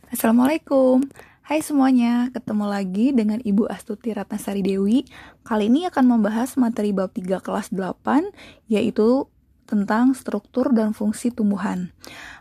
Assalamualaikum. Hai semuanya, ketemu lagi dengan Ibu Astuti Ratnasari Dewi. Kali ini akan membahas materi bab 3 kelas 8, yaitu tentang struktur dan fungsi tumbuhan.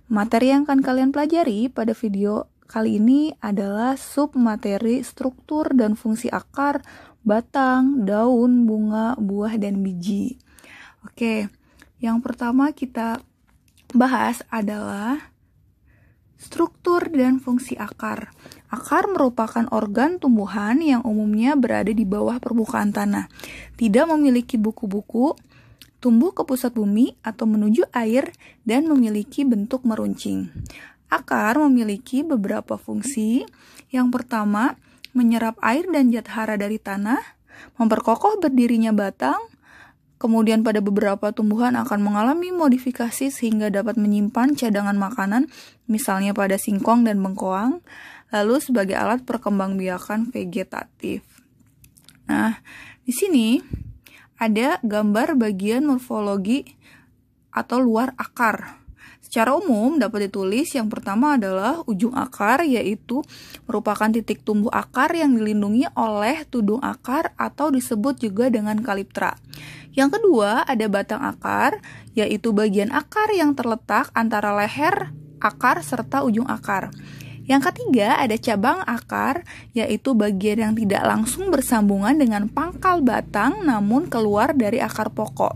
Materi yang akan kalian pelajari pada video kali ini adalah submateri struktur dan fungsi akar, batang, daun, bunga, buah, dan biji. Oke, yang pertama kita bahas adalah struktur dan fungsi akar. Akar merupakan organ tumbuhan yang umumnya berada di bawah permukaan tanah, tidak memiliki buku-buku, tumbuh ke pusat bumi atau menuju air, dan memiliki bentuk meruncing. Akar memiliki beberapa fungsi. Yang pertama, menyerap air dan zat hara dari tanah, memperkokoh berdirinya batang. Kemudian pada beberapa tumbuhan akan mengalami modifikasi sehingga dapat menyimpan cadangan makanan, misalnya pada singkong dan bengkoang, lalu sebagai alat perkembangbiakan vegetatif. Nah, di sini ada gambar bagian morfologi atau luar akar. Secara umum dapat ditulis yang pertama adalah ujung akar, yaitu merupakan titik tumbuh akar yang dilindungi oleh tudung akar atau disebut juga dengan kaliptra. Yang kedua ada batang akar, yaitu bagian akar yang terletak antara leher akar serta ujung akar. Yang ketiga ada cabang akar, yaitu bagian yang tidak langsung bersambungan dengan pangkal batang namun keluar dari akar pokok.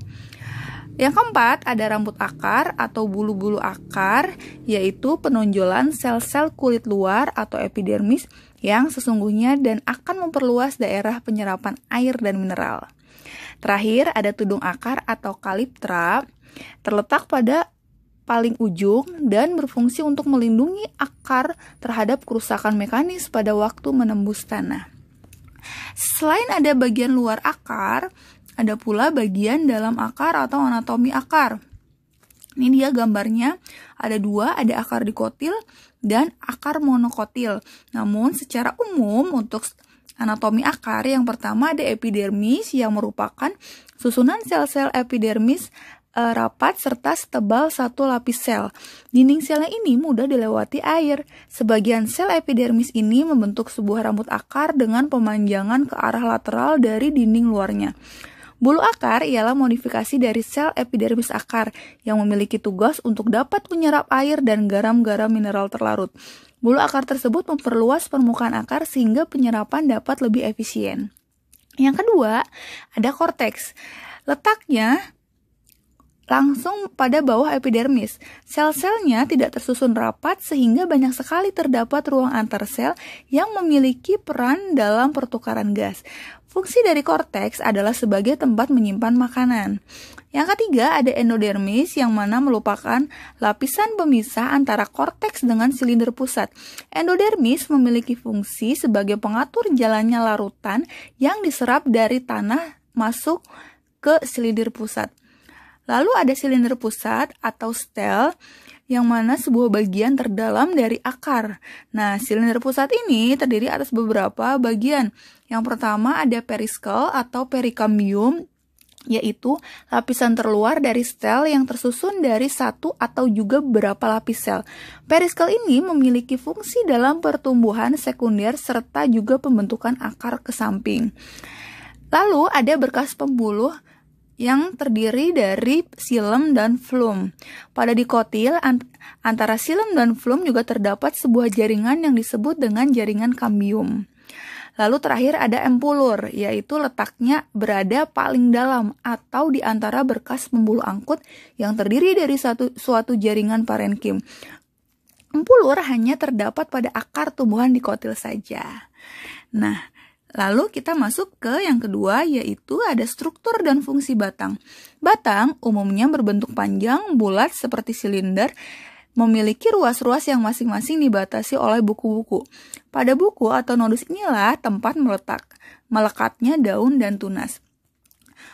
Yang keempat, ada rambut akar atau bulu-bulu akar, yaitu penonjolan sel-sel kulit luar atau epidermis yang sesungguhnya dan akan memperluas daerah penyerapan air dan mineral. Terakhir, ada tudung akar atau kaliptra, terletak pada paling ujung dan berfungsi untuk melindungi akar terhadap kerusakan mekanis pada waktu menembus tanah. Selain ada bagian luar akar, ada pula bagian dalam akar atau anatomi akar. Ini dia gambarnya, ada dua, ada akar dikotil dan akar monokotil. Namun secara umum untuk anatomi akar, yang pertama ada epidermis yang merupakan susunan sel-sel epidermis rapat serta setebal satu lapis sel. Dinding selnya ini mudah dilewati air. Sebagian sel epidermis ini membentuk sebuah rambut akar dengan pemanjangan ke arah lateral dari dinding luarnya. Bulu akar ialah modifikasi dari sel epidermis akar yang memiliki tugas untuk dapat menyerap air dan garam-garam mineral terlarut. Bulu akar tersebut memperluas permukaan akar sehingga penyerapan dapat lebih efisien. Yang kedua, ada korteks. Letaknya langsung pada bawah epidermis. Sel-selnya tidak tersusun rapat sehingga banyak sekali terdapat ruang antar sel yang memiliki peran dalam pertukaran gas. Fungsi dari korteks adalah sebagai tempat menyimpan makanan. Yang ketiga ada endodermis yang mana merupakan lapisan pemisah antara korteks dengan silinder pusat. Endodermis memiliki fungsi sebagai pengatur jalannya larutan yang diserap dari tanah masuk ke silinder pusat. Lalu ada silinder pusat atau stel yang mana sebuah bagian terdalam dari akar. Nah, silinder pusat ini terdiri atas beberapa bagian. Yang pertama ada periskel atau perikambium, yaitu lapisan terluar dari stel yang tersusun dari satu atau juga beberapa lapis sel. Periskel ini memiliki fungsi dalam pertumbuhan sekunder serta juga pembentukan akar ke samping. Lalu ada berkas pembuluh yang terdiri dari xilem dan flum. Pada dikotil, antara xilem dan flum juga terdapat sebuah jaringan yang disebut dengan jaringan kambium. Lalu terakhir ada empulur, yaitu letaknya berada paling dalam atau di antara berkas pembuluh angkut yang terdiri dari suatu jaringan parenkim. Empulur hanya terdapat pada akar tumbuhan dikotil saja. Nah, lalu kita masuk ke yang kedua, yaitu ada struktur dan fungsi batang. Batang umumnya berbentuk panjang, bulat seperti silinder, memiliki ruas-ruas yang masing-masing dibatasi oleh buku-buku. Pada buku atau nodus inilah tempat melekatnya daun dan tunas.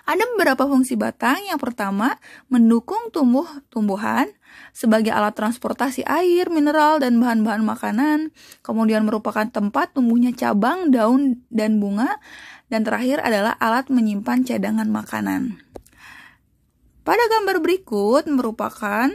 Ada beberapa fungsi batang. Yang pertama, mendukung tumbuhan sebagai alat transportasi air, mineral, dan bahan-bahan makanan. Kemudian merupakan tempat tumbuhnya cabang, daun, dan bunga. Dan terakhir adalah alat menyimpan cadangan makanan. Pada gambar berikut merupakan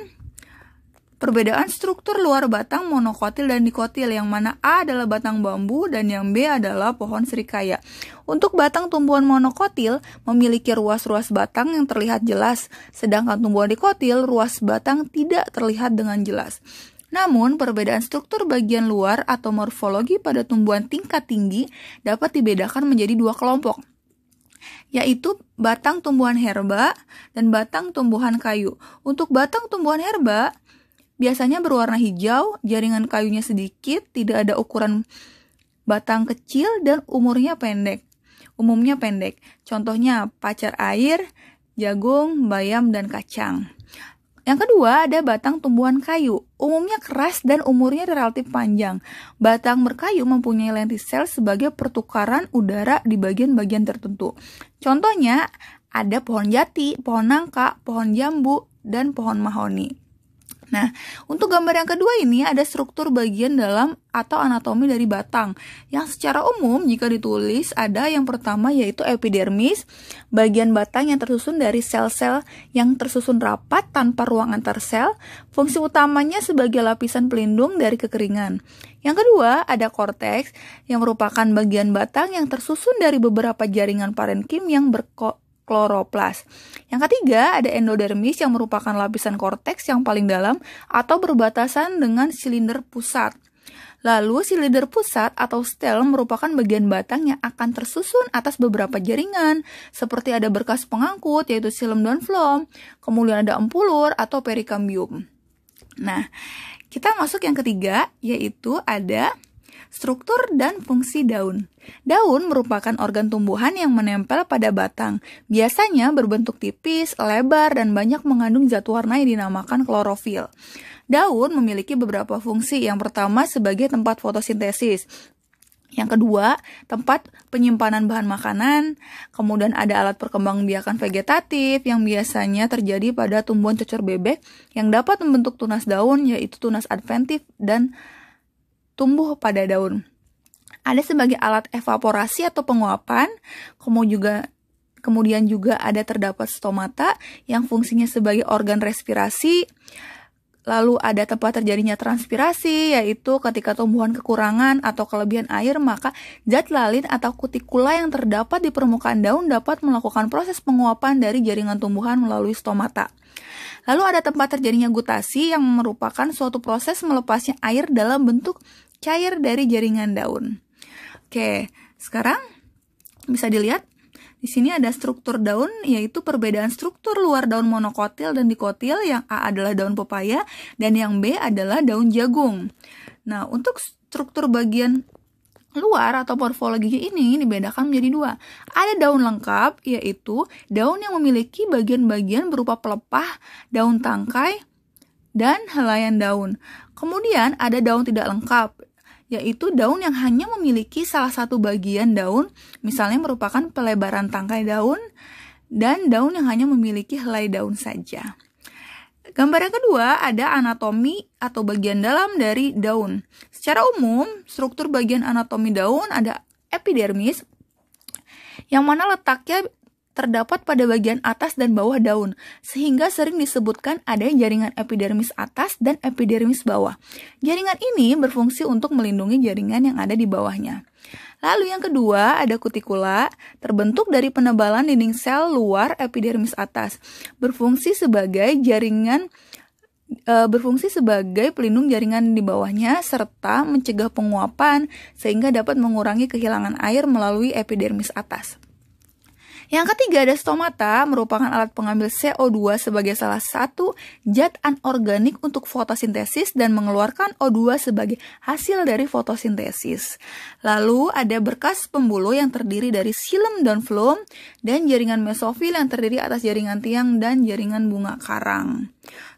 perbedaan struktur luar batang monokotil dan dikotil, yang mana A adalah batang bambu dan yang B adalah pohon serikaya. Untuk batang tumbuhan monokotil memiliki ruas-ruas batang yang terlihat jelas, sedangkan tumbuhan dikotil ruas batang tidak terlihat dengan jelas. Namun, perbedaan struktur bagian luar atau morfologi pada tumbuhan tingkat tinggi dapat dibedakan menjadi dua kelompok, yaitu batang tumbuhan herba dan batang tumbuhan kayu. Untuk batang tumbuhan herba, biasanya berwarna hijau, jaringan kayunya sedikit, tidak ada ukuran batang kecil, dan umumnya pendek. Contohnya pacar air, jagung, bayam, dan kacang. Yang kedua, ada batang tumbuhan kayu. Umumnya keras dan umurnya relatif panjang. Batang berkayu mempunyai lentisel sebagai pertukaran udara di bagian-bagian tertentu. Contohnya, ada pohon jati, pohon nangka, pohon jambu, dan pohon mahoni. Nah, untuk gambar yang kedua ini ada struktur bagian dalam atau anatomi dari batang, yang secara umum jika ditulis ada yang pertama yaitu epidermis, bagian batang yang tersusun dari sel-sel yang tersusun rapat tanpa ruang antar sel, fungsi utamanya sebagai lapisan pelindung dari kekeringan. Yang kedua ada korteks, yang merupakan bagian batang yang tersusun dari beberapa jaringan parenkim yang kloroplas. Yang ketiga, ada endodermis yang merupakan lapisan korteks yang paling dalam atau berbatasan dengan silinder pusat. Lalu, silinder pusat atau stel merupakan bagian batang yang akan tersusun atas beberapa jaringan, seperti ada berkas pengangkut, yaitu xilem dan phloem, kemudian ada empulur atau perikambium. Nah, kita masuk yang ketiga, yaitu ada struktur dan fungsi daun. Daun merupakan organ tumbuhan yang menempel pada batang. Biasanya berbentuk tipis, lebar, dan banyak mengandung zat warna yang dinamakan klorofil. Daun memiliki beberapa fungsi. Yang pertama sebagai tempat fotosintesis. Yang kedua, tempat penyimpanan bahan makanan. Kemudian ada alat perkembangbiakan vegetatif yang biasanya terjadi pada tumbuhan cocor bebek yang dapat membentuk tunas daun, yaitu tunas adventif dan tumbuh pada daun. Ada sebagai alat evaporasi atau penguapan, kemudian juga ada terdapat stomata yang fungsinya sebagai organ respirasi. Lalu ada tempat terjadinya transpirasi, yaitu ketika tumbuhan kekurangan atau kelebihan air, maka zat lalin atau kutikula yang terdapat di permukaan daun dapat melakukan proses penguapan dari jaringan tumbuhan melalui stomata. Lalu ada tempat terjadinya gutasi yang merupakan suatu proses melepasnya air dalam bentuk cair dari jaringan daun. Oke, sekarang bisa dilihat di sini ada struktur daun, yaitu perbedaan struktur luar daun monokotil dan dikotil, yang A adalah daun pepaya dan yang B adalah daun jagung. Nah, untuk struktur bagian luar atau morfologinya ini dibedakan menjadi dua. Ada daun lengkap, yaitu daun yang memiliki bagian-bagian berupa pelepah, daun tangkai, dan helaian daun. Kemudian ada daun tidak lengkap, yaitu daun yang hanya memiliki salah satu bagian daun, misalnya merupakan pelebaran tangkai daun, dan daun yang hanya memiliki helai daun saja. Gambar yang kedua ada anatomi atau bagian dalam dari daun. Secara umum, struktur bagian anatomi daun ada epidermis, yang mana letaknya terdapat pada bagian atas dan bawah daun, sehingga sering disebutkan ada jaringan epidermis atas dan epidermis bawah. Jaringan ini berfungsi untuk melindungi jaringan yang ada di bawahnya. Lalu yang kedua ada kutikula, terbentuk dari penebalan dinding sel luar epidermis atas, berfungsi sebagai pelindung jaringan di bawahnya serta mencegah penguapan sehingga dapat mengurangi kehilangan air melalui epidermis atas. Yang ketiga ada stomata, merupakan alat pengambil CO2 sebagai salah satu zat anorganik untuk fotosintesis dan mengeluarkan O2 sebagai hasil dari fotosintesis. Lalu ada berkas pembuluh yang terdiri dari xilem dan phloem dan jaringan mesofil yang terdiri atas jaringan tiang dan jaringan bunga karang.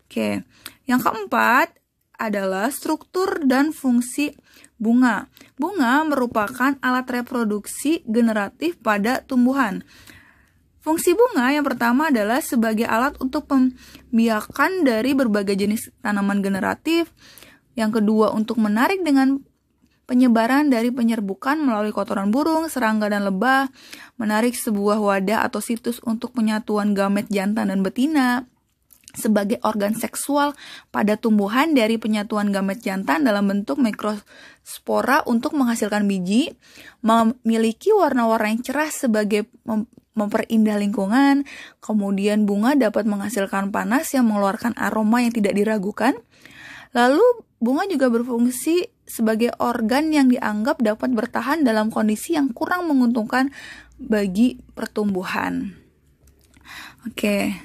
Oke, yang keempat adalah struktur dan fungsi bunga. Bunga merupakan alat reproduksi generatif pada tumbuhan. Fungsi bunga yang pertama adalah sebagai alat untuk pembiakan dari berbagai jenis tanaman generatif. Yang kedua untuk menarik dengan penyebaran dari penyerbukan melalui kotoran burung, serangga, dan lebah. Menarik sebuah wadah atau situs untuk penyatuan gamet jantan dan betina. sebagai organ seksual pada tumbuhan dari penyatuan gamet jantan dalam bentuk mikrospora untuk menghasilkan biji, memiliki warna-warna yang cerah sebagai memperindah lingkungan. Kemudian bunga dapat menghasilkan panas yang mengeluarkan aroma yang tidak diragukan. Lalu bunga juga berfungsi sebagai organ yang dianggap dapat bertahan dalam kondisi yang kurang menguntungkan bagi pertumbuhan. Oke.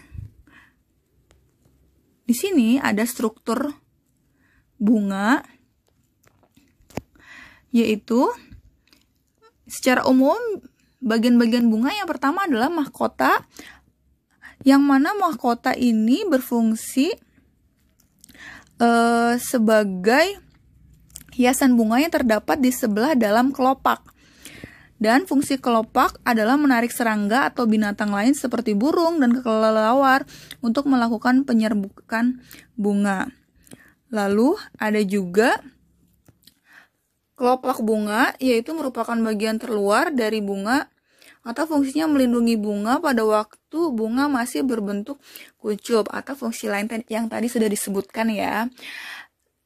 Di sini ada struktur bunga, yaitu secara umum bagian-bagian bunga yang pertama adalah mahkota, yang mana mahkota ini berfungsi sebagai hiasan bunga yang terdapat di sebelah dalam kelopak. Dan fungsi kelopak adalah menarik serangga atau binatang lain seperti burung dan kelelawar untuk melakukan penyerbukan bunga. Lalu ada juga kelopak bunga, yaitu merupakan bagian terluar dari bunga atau fungsinya melindungi bunga pada waktu bunga masih berbentuk kuncup, atau fungsi lain yang tadi sudah disebutkan ya.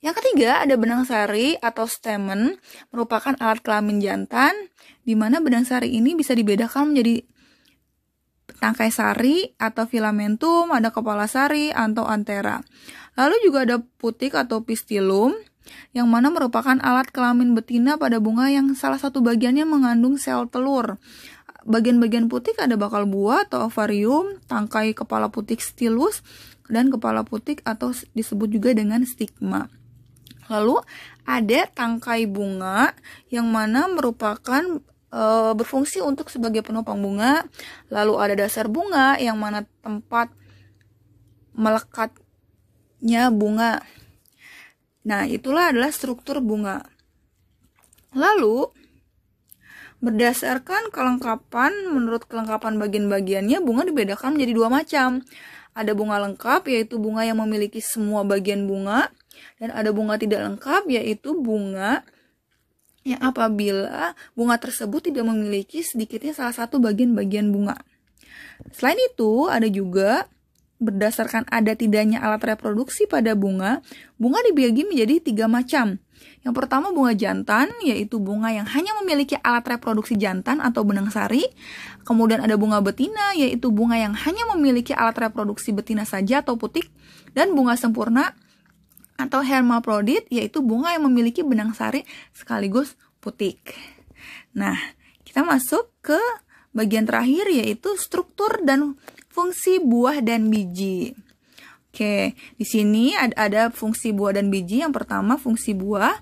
Yang ketiga ada benang sari atau stamen, merupakan alat kelamin jantan, di mana benang sari ini bisa dibedakan menjadi tangkai sari atau filamentum, ada kepala sari atau antera. Lalu juga ada putik atau pistilum, yang mana merupakan alat kelamin betina pada bunga yang salah satu bagiannya mengandung sel telur. Bagian-bagian putik ada bakal buah atau ovarium, tangkai kepala putik stilus, dan kepala putik atau disebut juga dengan stigma. Lalu ada tangkai bunga yang mana merupakan berfungsi untuk sebagai penopang bunga. Lalu ada dasar bunga yang mana tempat melekatnya bunga. Nah, itulah adalah struktur bunga. Lalu berdasarkan kelengkapan, menurut kelengkapan bagian-bagiannya, bunga dibedakan menjadi dua macam. Ada bunga lengkap, yaitu bunga yang memiliki semua bagian bunga. Dan ada bunga tidak lengkap, yaitu bunga yang apabila bunga tersebut tidak memiliki sedikitnya salah satu bagian-bagian bunga. Selain itu, ada juga berdasarkan ada tidaknya alat reproduksi pada bunga, bunga dibagi menjadi 3 macam. Yang pertama bunga jantan, yaitu bunga yang hanya memiliki alat reproduksi jantan atau benang sari. Kemudian ada bunga betina, yaitu bunga yang hanya memiliki alat reproduksi betina saja atau putik. Dan bunga sempurna atau hermaprodit, yaitu bunga yang memiliki benang sari sekaligus putik. Nah, kita masuk ke bagian terakhir, yaitu struktur dan fungsi buah dan biji. Oke, di sini ada fungsi buah dan biji. Yang pertama, fungsi buah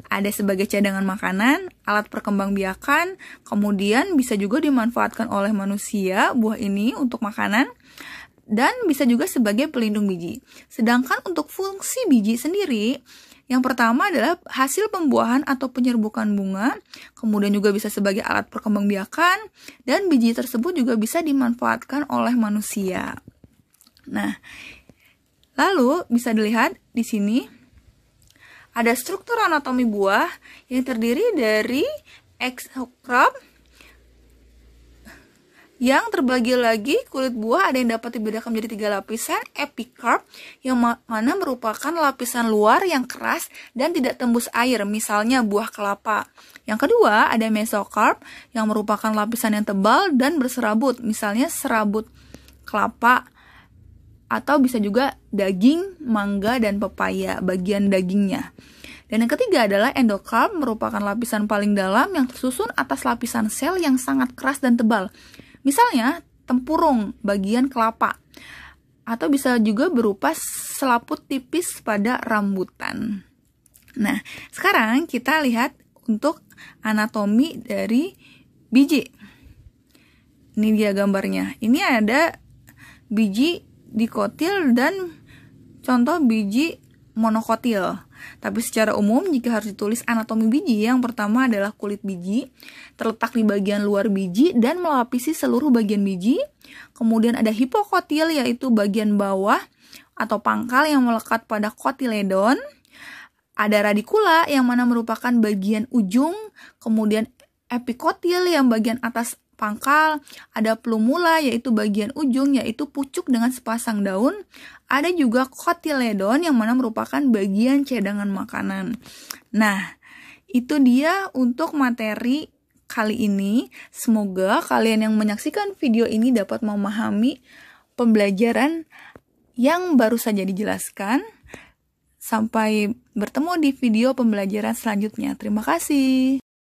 ada sebagai cadangan makanan, alat perkembangbiakan, kemudian bisa juga dimanfaatkan oleh manusia buah ini untuk makanan, dan bisa juga sebagai pelindung biji. Sedangkan untuk fungsi biji sendiri, yang pertama adalah hasil pembuahan atau penyerbukan bunga, kemudian juga bisa sebagai alat perkembangbiakan, dan biji tersebut juga bisa dimanfaatkan oleh manusia. Nah, lalu bisa dilihat di sini ada struktur anatomi buah yang terdiri dari exocarp yang terbagi lagi. Kulit buah ada yang dapat dibedakan menjadi 3 lapisan, epicarp yang mana merupakan lapisan luar yang keras dan tidak tembus air, misalnya buah kelapa. Yang kedua ada mesocarp yang merupakan lapisan yang tebal dan berserabut, misalnya serabut kelapa, atau bisa juga daging, mangga, dan pepaya, bagian dagingnya. Dan yang ketiga adalah endocarp, merupakan lapisan paling dalam yang tersusun atas lapisan sel yang sangat keras dan tebal. Misalnya tempurung, bagian kelapa, atau bisa juga berupa selaput tipis pada rambutan. Nah, sekarang kita lihat untuk anatomi dari biji. Ini dia gambarnya. Ini ada biji dikotil dan contoh biji monokotil. Tapi secara umum jika harus ditulis anatomi biji, yang pertama adalah kulit biji terletak di bagian luar biji dan melapisi seluruh bagian biji. Kemudian ada hipokotil, yaitu bagian bawah atau pangkal yang melekat pada kotiledon. Ada radikula yang mana merupakan bagian ujung. Kemudian epikotil yang bagian atas pangkal, ada plumula yaitu bagian ujung yaitu pucuk dengan sepasang daun, ada juga kotiledon yang mana merupakan bagian cadangan makanan. Nah, itu dia untuk materi kali ini. Semoga kalian yang menyaksikan video ini dapat memahami pembelajaran yang baru saja dijelaskan. Sampai bertemu di video pembelajaran selanjutnya. Terima kasih.